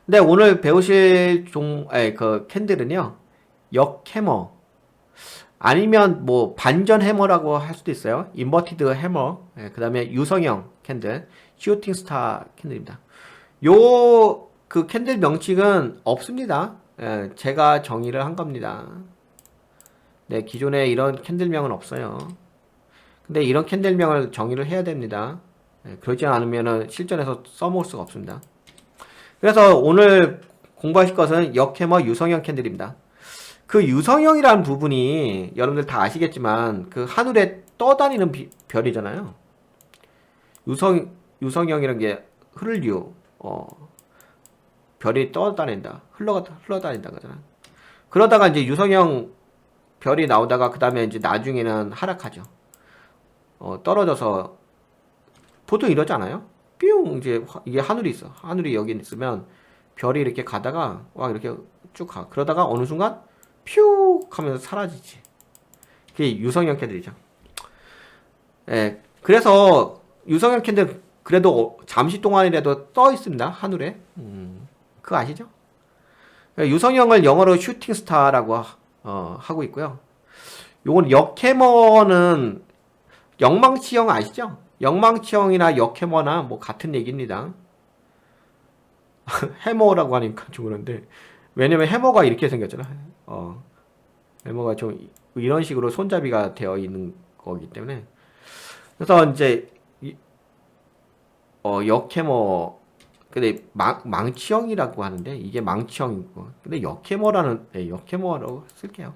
근데 오늘 배우실 그 캔들은요, 역해머, 아니면 뭐 반전 해머라고 할 수도 있어요. 인버티드 해머, 그 다음에 유성형 캔들, 슈팅 스타 캔들입니다. 요 그 캔들 명칭은 없습니다. 제가 정의를 한 겁니다. 네, 기존에 이런 캔들명은 없어요. 근데 이런 캔들명을 정의를 해야 됩니다. 그러지 않으면 실전에서 써먹을 수가 없습니다. 그래서 오늘 공부하실 것은 역해머 유성형 캔들입니다. 그 유성형이라는 부분이 여러분들 다 아시겠지만 그 하늘에 떠다니는 별이잖아요. 유성형이라는 게 흐를유, 별이 떠다닌다. 흘러다닌다 거잖아. 그러다가 이제 유성형 별이 나오다가 그 다음에 이제 나중에는 하락하죠. 떨어져서 보통 이러지 않아요? 뿅 이제 이게 하늘이 있어. 하늘이 여기 있으면 별이 이렇게 가다가 와 이렇게 쭉 가. 그러다가 어느 순간 퓨 하면서 사라지지. 그게 유성형 캔들이죠. 예. 그래서 유성형 캔들 그래도 잠시 동안이라도 떠 있습니다. 하늘에. 그거 아시죠? 유성형을 영어로 슈팅 스타라고 하고 있고요. 요건 역해머는 영망치형 아시죠? 영망치형이나 역해머나 뭐 같은 얘기입니다. 해머라고 하니까 좀 그런데 왜냐면 해머가 이렇게 생겼잖아. 해머가 좀 이런 식으로 손잡이가 되어 있는 거기 때문에 그래서 이제 역해머 근데 망치형이라고 하는데 이게 망치형이고 근데 역해머라는 역해머라고 쓸게요.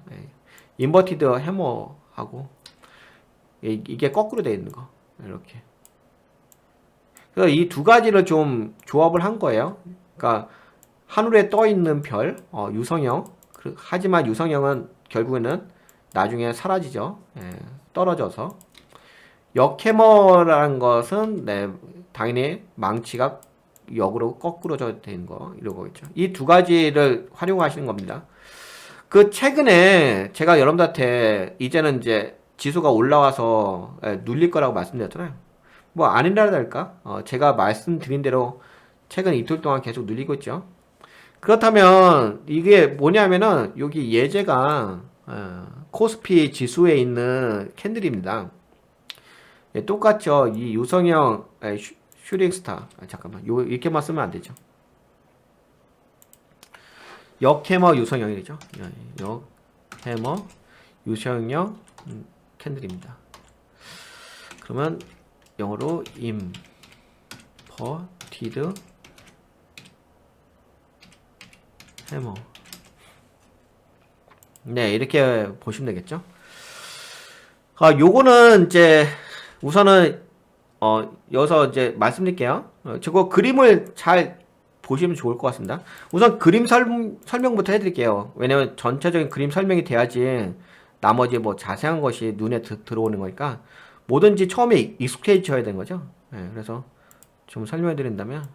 인버티드 해머하고 이게 거꾸로 되어 있는 거 이렇게. 그래서 이 두 가지를 좀 조합을 한 거예요. 그러니까 하늘에 떠 있는 별, 유성형. 하지만 유성형은 결국에는 나중에 사라지죠. 떨어져서. 역해머라는 것은 당연히 망치가 역으로 거꾸로져 되는 거 이러고 있죠. 이 두 가지를 활용하시는 겁니다. 그 최근에 제가 여러분들한테 이제는 이제 지수가 올라와서 눌릴 거라고 말씀드렸잖아요. 뭐 아니라 할까? 제가 말씀드린 대로 최근 이틀 동안 계속 눌리고 있죠. 그렇다면 이게 뭐냐면은 여기 예제가 코스피 지수에 있는 캔들입니다. 똑같죠. 이 유성형 슈링스타 잠깐만 이렇게만 쓰면 안 되죠. 역해머 유성형이죠. 역해머 유성형 캔들입니다. 그러면 영어로 inverted 해머. 네, 이렇게 보시면 되겠죠. 요거는 이제 우선은 여기서 이제 말씀드릴게요. 저거 그림을 잘 보시면 좋을 것 같습니다. 우선 그림 설명부터 해드릴게요. 왜냐면 전체적인 그림 설명이 돼야지 나머지 뭐 자세한 것이 눈에 들어오는 거니까 뭐든지 처음에 익숙해져야 되는 거죠. 그래서 좀 설명해 드린다면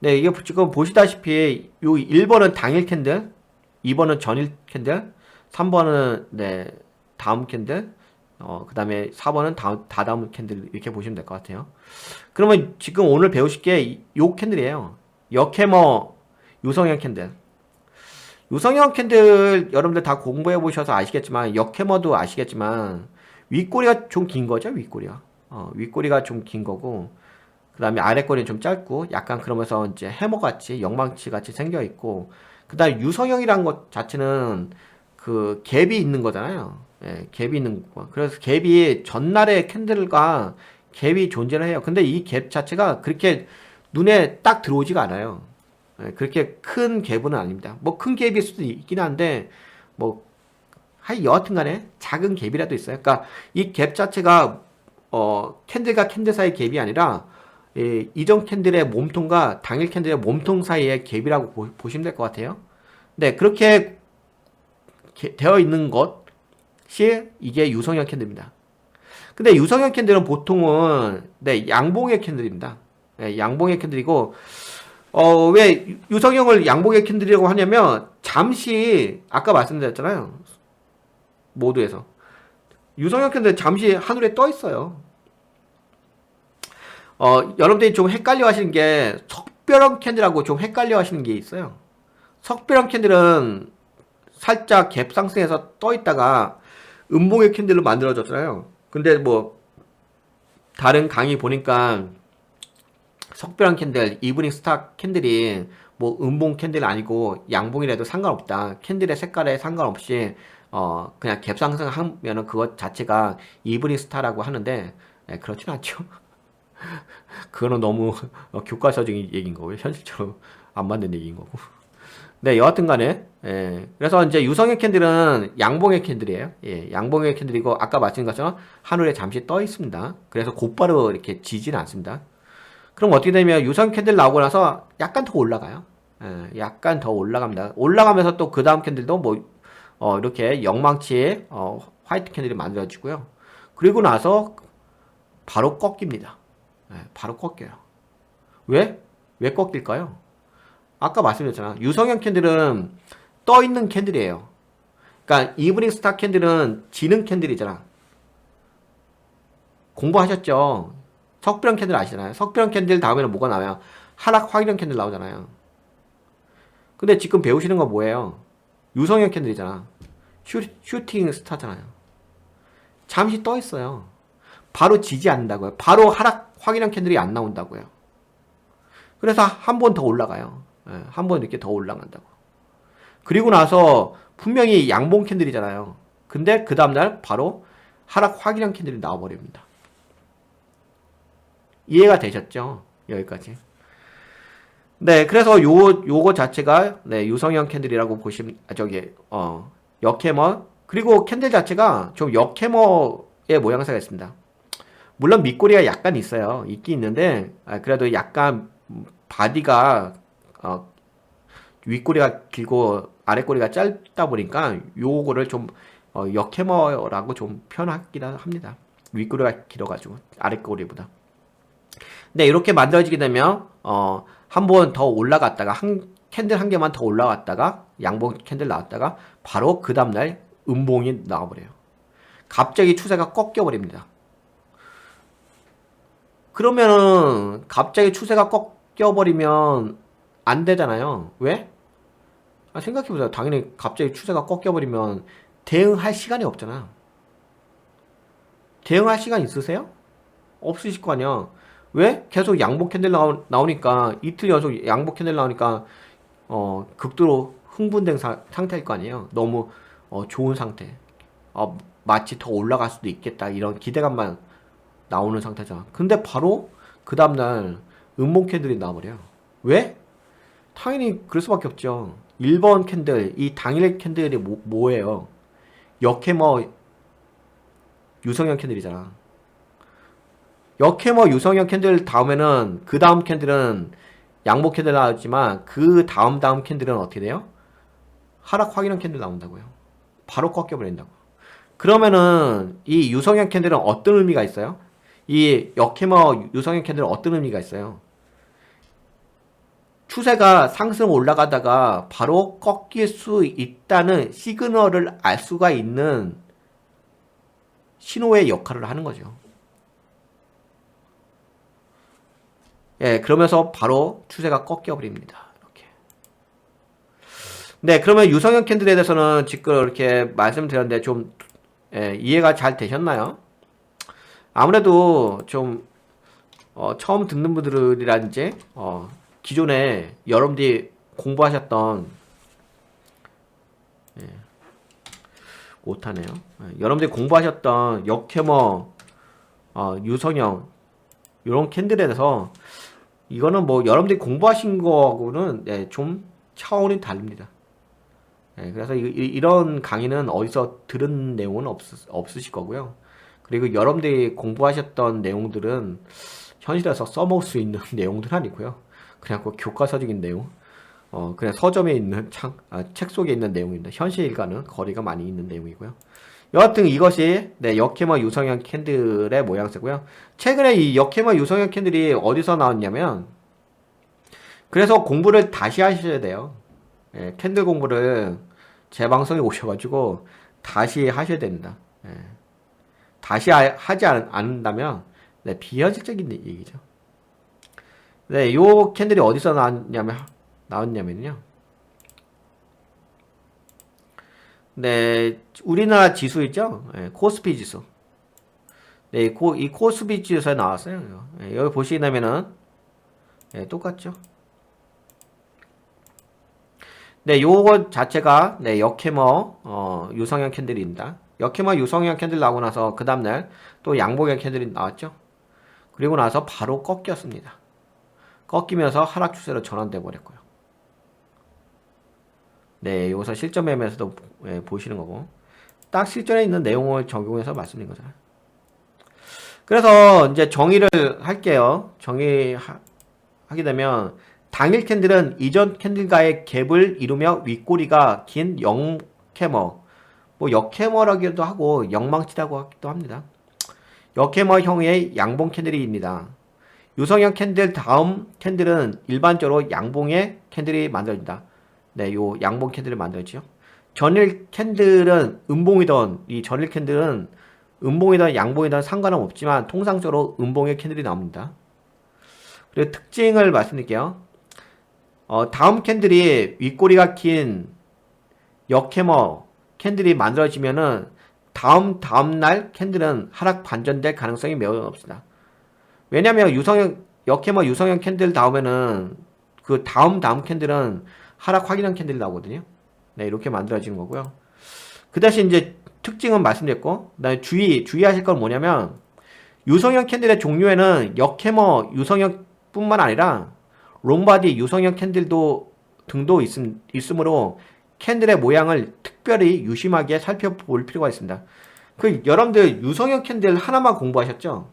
이게 지금 보시다시피 요 1번은 당일 캔들, 2번은 전일 캔들, 3번은 다음 캔들, 그 다음에 4번은 다다음 캔들 이렇게 보시면 될 것 같아요. 그러면 지금 오늘 배우실 게 요 캔들이에요. 역해머 유성형 캔들. 유성형 캔들 여러분들 다 공부해 보셔서 아시겠지만 역해머도 아시겠지만 윗꼬리가 좀 긴 거죠. 윗꼬리가 좀 긴 거고 그 다음에 아랫꼬리는 좀 짧고 약간 그러면서 이제 해머같이 영망치같이 생겨있고 그 다음에 유성형이라는 것 자체는 그 갭이 있는 거잖아요. 갭이 있는 거. 그래서 갭이 전날의 캔들과 갭이 존재를 해요. 근데 이 갭 자체가 그렇게 눈에 딱 들어오지가 않아요. 그렇게 큰 갭은 아닙니다. 뭐 큰 갭일 수도 있긴 한데 뭐 여하튼 간에 작은 갭이라도 있어요. 그러니까 이 갭 자체가 캔들과 캔들 사이 갭이 아니라 이전 캔들의 몸통과 당일 캔들의 몸통 사이의 갭이라고 보시면 될 것 같아요. 네, 그렇게 되어 있는 것이 이게 유성형 캔들입니다. 근데 유성형 캔들은 보통은 양봉의 캔들입니다. 양봉의 캔들이고 왜 유성형을 양봉의 캔들이라고 하냐면 잠시 아까 말씀드렸잖아요. 모두에서 유성형 캔들 잠시 하늘에 떠 있어요. 여러분들이 좀 헷갈려 하시는 게 석별형 캔들하고 좀 헷갈려 하시는 게 있어요. 석별형 캔들은 살짝 갭 상승해서 떠 있다가 음봉의 캔들로 만들어졌잖아요. 근데 뭐 다른 강의 보니까 석별형 캔들, 이브닝 스타 캔들이 뭐 음봉 캔들 아니고 양봉이라도 상관없다. 캔들의 색깔에 상관없이 그냥 갭 상승하면은 그것 자체가 이브닝 스타라고 하는데 그렇진 않죠. 그거는 너무 교과서적인 얘기인 거고요. 현실적으로 안 맞는 얘기인 거고. 네, 여하튼 간에, 그래서 이제 유성의 캔들은 양봉의 캔들이에요. 예, 양봉의 캔들이고, 아까 말씀드린 것처럼 하늘에 잠시 떠 있습니다. 그래서 곧바로 이렇게 지지는 않습니다. 그럼 어떻게 되냐면, 유성 캔들 나오고 나서 약간 더 올라가요. 예, 약간 더 올라갑니다. 올라가면서 또 그 다음 캔들도 뭐, 이렇게 영망치의, 화이트 캔들이 만들어지고요. 그리고 나서 바로 꺾입니다. 예, 바로 꺾여요. 왜? 왜 꺾일까요? 아까 말씀드렸잖아. 유성형 캔들은 떠 있는 캔들이에요. 그러니까 이브닝 스타 캔들은 지는 캔들이잖아. 공부하셨죠? 석별형 캔들 아시잖아요. 석별형 캔들 다음에는 뭐가 나와요? 하락 확인형 캔들 나오잖아요. 근데 지금 배우시는 건 뭐예요? 유성형 캔들이잖아. 슈팅 스타잖아요. 잠시 떠 있어요. 바로 지지 않는다고요. 바로 하락 확인형 캔들이 안 나온다고요. 그래서 한 번 더 올라가요. 한 번 이렇게 더 올라간다고. 그리고 나서 분명히 양봉 캔들이잖아요. 근데 그 다음날 바로 하락 확인형 캔들이 나와버립니다. 이해가 되셨죠? 여기까지. 네, 그래서 요거 자체가 네, 유성형 캔들이라고 보시면 역해머 그리고 캔들 자체가 좀 역해머의 모양새가 있습니다. 물론 밑꼬리가 약간 있어요. 있긴 있는데 그래도 약간 바디가 윗꼬리가 길고 아랫꼬리가 짧다 보니까 요거를 좀 역해머라고 좀 표현하긴 합니다. 윗꼬리가 길어가지고 아랫꼬리보다. 네, 이렇게 만들어지게 되면 한 번 더 올라갔다가 캔들 한 개만 더 올라갔다가 양봉 캔들 나왔다가 바로 그 다음날 음봉이 나와버려요. 갑자기 추세가 꺾여버립니다. 그러면은 갑자기 추세가 꺾여버리면 안 되잖아요. 왜? 생각해보세요. 당연히 갑자기 추세가 꺾여버리면 대응할 시간이 없잖아. 대응할 시간 있으세요? 없으실 거 아니야. 왜? 계속 양복 캔들 나오니까 이틀 연속 양복 캔들 나오니까 극도로 흥분된 상태일 거 아니에요. 너무 좋은 상태. 마치 더 올라갈 수도 있겠다 이런 기대감만 나오는 상태잖아. 근데 바로 그 다음날 음봉 캔들이 나와버려요. 왜? 당연히 그럴 수밖에 없죠. 1번 캔들, 이 당일 캔들이 뭐예요? 역해머 유성형 캔들이잖아. 역해머 유성형 캔들 다음에는 그 다음 캔들은 양복 캔들 나왔지만 그 다음 캔들은 어떻게 돼요? 하락 확인형 캔들 나온다고요. 바로 꺾여버린다고. 그러면은 이 유성형 캔들은 어떤 의미가 있어요? 이 역해머 유성형 캔들은 어떤 의미가 있어요? 추세가 상승 올라가다가 바로 꺾일 수 있다는 시그널을 알 수가 있는 신호의 역할을 하는 거죠. 예, 그러면서 바로 추세가 꺾여버립니다. 이렇게. 네, 그러면 유성형 캔들에 대해서는 지금 이렇게 말씀드렸는데 좀 이해가 잘 되셨나요? 아무래도 좀 처음 듣는 분들이라든지 기존에 여러분들이 공부하셨던 못하네요. 여러분들이 공부하셨던 역해머 유성형 이런 캔들에 대해서 이거는 뭐 여러분들이 공부하신 거하고는 좀 차원이 다릅니다. 그래서 이런 강의는 어디서 들은 내용은 없으실 거고요. 그리고 여러분들이 공부하셨던 내용들은 현실에서 써먹을 수 있는 내용들은 아니고요. 그냥 그 교과서적인 내용, 그냥 서점에 있는 책 속에 있는 내용입니다. 현실과는 거리가 많이 있는 내용이고요. 여하튼 이것이 역해머 유성형 캔들의 모양새고요. 최근에 이 역해머 유성형 캔들이 어디서 나왔냐면 그래서 공부를 다시 하셔야 돼요. 캔들 공부를 제 방송에 오셔가지고 다시 하셔야 됩니다. 다시 하지 않는다면 비현실적인 얘기죠. 네, 요 캔들이 어디서 나왔냐면요. 네, 우리나라 지수 있죠? 네, 코스피 지수. 네, 이 코스피 지수에 나왔어요. 네, 여기 보시게 되면은, 네, 똑같죠? 네, 요거 자체가, 네, 역해머, 유성형 캔들입니다. 역해머 유성형 캔들 나오고 나서, 그 다음날 또 양봉형 캔들이 나왔죠? 그리고 나서 바로 꺾였습니다. 꺾이면서 하락 추세로 전환돼 버렸고요. 네, 여기서 실전 매매에서도 보시는 거고, 딱 실전에 있는 내용을 적용해서 말씀드린 거잖아요. 그래서 이제 정의를 할게요. 하게 되면 당일 캔들은 이전 캔들과의 갭을 이루며 윗꼬리가 긴 역해머, 뭐 역해머라기도 하고 역망치라고 하기도 합니다. 역해머형의 양봉 캔들입니다. 유성형 캔들 다음 캔들은 일반적으로 양봉의 캔들이 만들어진다. 네, 요 양봉 캔들을 만들었죠. 전일 캔들은 이 전일 캔들은 음봉이든 양봉이든 상관은 없지만 통상적으로 음봉의 캔들이 나옵니다. 그리고 특징을 말씀드릴게요. 다음 캔들이 윗꼬리가 긴 역해머 캔들이 만들어지면은 다음날 캔들은 하락 반전될 가능성이 매우 높습니다. 왜냐면 역해머 유성형 캔들 다음에는 그 다음 캔들은 하락 확인한 캔들이 나오거든요. 네, 이렇게 만들어지는 거고요. 그 대신 이제 특징은 말씀드렸고, 그다음에 주의하실 건 뭐냐면, 유성형 캔들의 종류에는 역해머 유성형 뿐만 아니라, 롬바디 유성형 캔들도 등도 있으므로, 캔들의 모양을 특별히 유심하게 살펴볼 필요가 있습니다. 여러분들 유성형 캔들 하나만 공부하셨죠?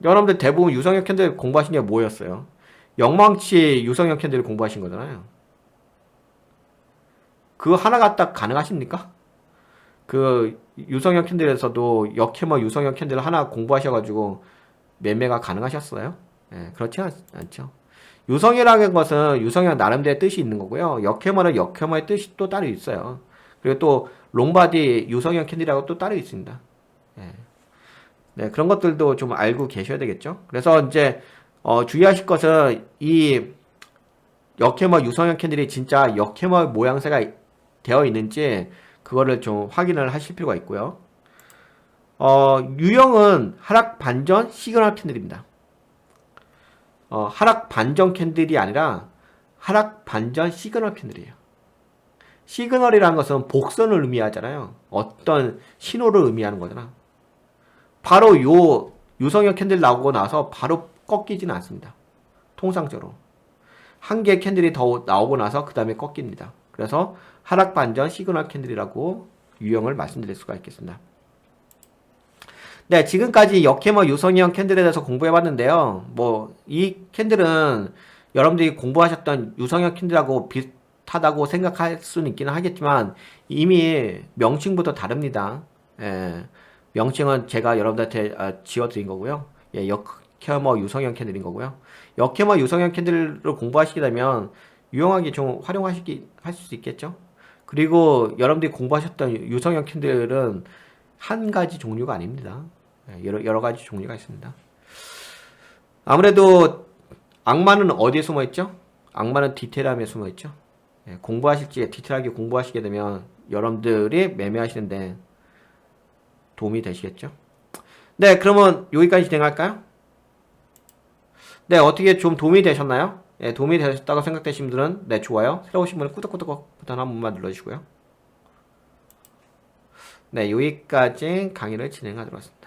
여러분들 대부분 유성형 캔들 공부하신 게 뭐였어요? 영망치 유성형 캔들 공부하신 거잖아요. 그거 하나가 딱 가능하십니까? 그 유성형 캔들에서도 역해머 유성형 캔들 하나 공부하셔가지고 매매가 가능하셨어요? 네, 그렇지 않죠. 유성이라는 것은 유성형 나름대로의 뜻이 있는 거고요. 역해머는 역해머의 뜻이 또 따로 있어요. 그리고 또 롬바디 유성형 캔들이라고 또 따로 있습니다. 네. 네, 그런 것들도 좀 알고 계셔야 되겠죠. 그래서 이제 주의하실 것은 이 역해머 유성형 캔들이 진짜 역해머 모양새가 되어 있는지 그거를 좀 확인을 하실 필요가 있고요. 유형은 하락 반전 시그널 캔들입니다. 하락 반전 캔들이 아니라 하락 반전 시그널 캔들이에요. 시그널이라는 것은 복선을 의미하잖아요. 어떤 신호를 의미하는 거잖아. 바로 요 유성형 캔들 나오고 나서 바로 꺾이지는 않습니다. 통상적으로. 한 개의 캔들이 더 나오고 나서 그 다음에 꺾입니다. 그래서 하락 반전 시그널 캔들이라고 유형을 말씀드릴 수가 있겠습니다. 네, 지금까지 역해머 유성형 캔들에 대해서 공부해 봤는데요. 이 캔들은 여러분들이 공부하셨던 유성형 캔들하고 비슷하다고 생각할 수는 있기는 하겠지만 이미 명칭부터 다릅니다. 예, 명칭은 제가 여러분들한테 지어드린 거고요. 예, 역해머 유성형 캔들인 거고요. 역해머 유성형 캔들을 공부하시게 되면 유용하게 좀 할 수 있겠죠. 그리고 여러분들이 공부하셨던 유성형 캔들은 한 가지 종류가 아닙니다. 여러 가지 종류가 있습니다. 아무래도 악마는 어디에 숨어 있죠? 악마는 디테일함에 숨어 있죠. 공부하실지 디테일하게 공부하시게 되면 여러분들이 매매하시는데 도움이 되시겠죠? 네, 그러면 여기까지 진행할까요? 네, 어떻게 좀 도움이 되셨나요? 네, 도움이 되셨다고 생각되신 분들은 네, 좋아요. 새로 오신 분은 꾸덕꾸덕 버튼 한 번만 눌러주시고요. 네, 여기까지 강의를 진행하도록 하겠습니다.